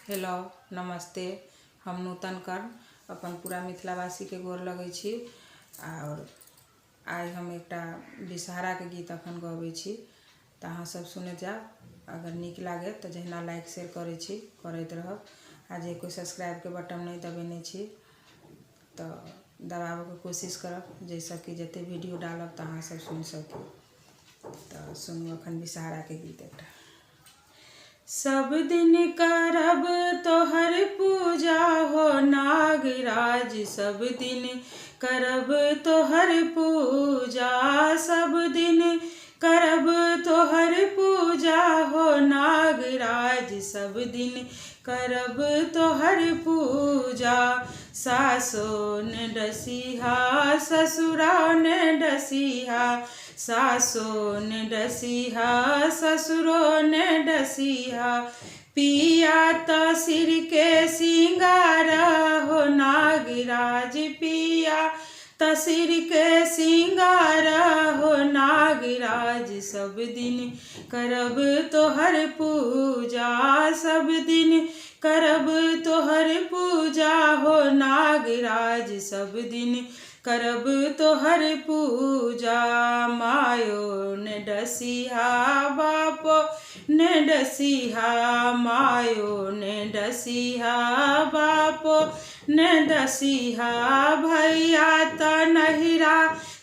Hello नमस्ते। हम नूतन कर्ण अपन पूरा मिथिलावासी के गोर लगै छी। और आइ हम एकटा विषहारा के गीत अखन गबै छी तऽ अहाँ सब सुनैत जाउ। अगर नीक लागे तऽ जहिना लाइक शेयर करै छी करैत रहब। आ जे कोई सब्सक्राइब के बटन नहीं दबेने छी तऽ दबाबऽ के कोशिश करब, जाहिसँ कि जते वीडियो डालब तऽ अहाँ सब सुनि सकी। तऽ सुनू अखन विषहारा के गीत एकटा। सब दिन करब तोहर पूजा हो नागराज, सब दिन करब तोहर पूजा, सब दिन करब तोहर पूजा हो नागराज, सब दिन करब तोहर पूजा। सासो ने डसिहा ससुरा ने डसिहा, सासो ने डसिहा ससुरो ने डसिहा, पिया त सिर के सिंगार हो नागराज, पिया त सिर के सिंगार हो नागराज, सब दिन करब तोहर पूजा, सब दिन करब तोहर पूजा हो नागराज, सब दिन करब तोहर पूजा। मायो ने डसिहा बापो ने डसिहा, मायो ने डसिहा बापो ने डसिहा, भैया त नहिरा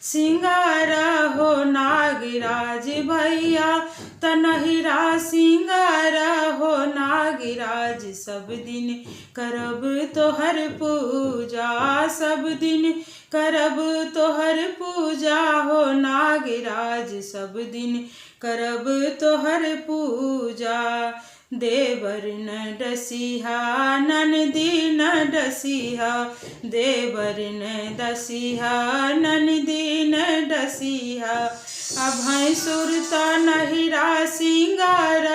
सिंगार हो नागराज, भैया त नहिरा सिंगार हो नागराज, सब दिन करब तोहर पूजा, सब दिन करब तोहर पूजा हो नागराज, सब दिन करब तोहर पूजा। देवर न डसिहा ननदी न डसिहा, देवर न डसिहा ननदी न डसिहा, भैंसुर त नहिरा सिंगार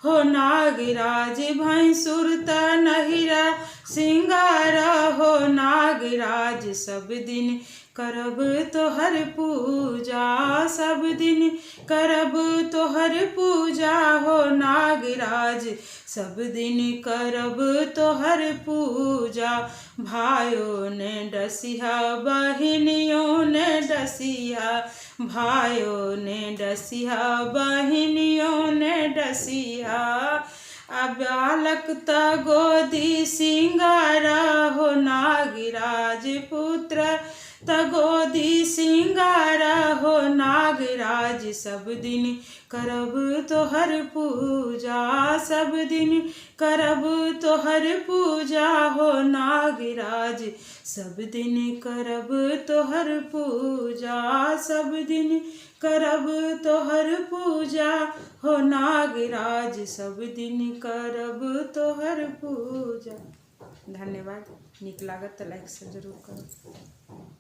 हो नागराज, भैंसुर त नहिरा सिंगार हो नागराज, सब दिन करब तोहर पूजा, सब दिन करब तोहर पूजा हो नागराज, सब दिन करब तोहर पूजा। भाइयों ने डसिहा बहिनियों ने डसिहा, भाइयों ने डसिहा बहिनियों ने डसिहा, बालक त गोदी सिंगार हो नागराज, पुत्र त गोदी सिंगार हो नागराज, सब दिन करब तोहर पूजा, सब दिन करब तोहर पूजा हो नागराज, सब दिन करब तोहर पूजा, सब दिन करब तोहर पूजा हो नागराज, सब दिन करब तोहर पूजा। धन्यवाद। नीक लागत तो लाइक से जरूर करो।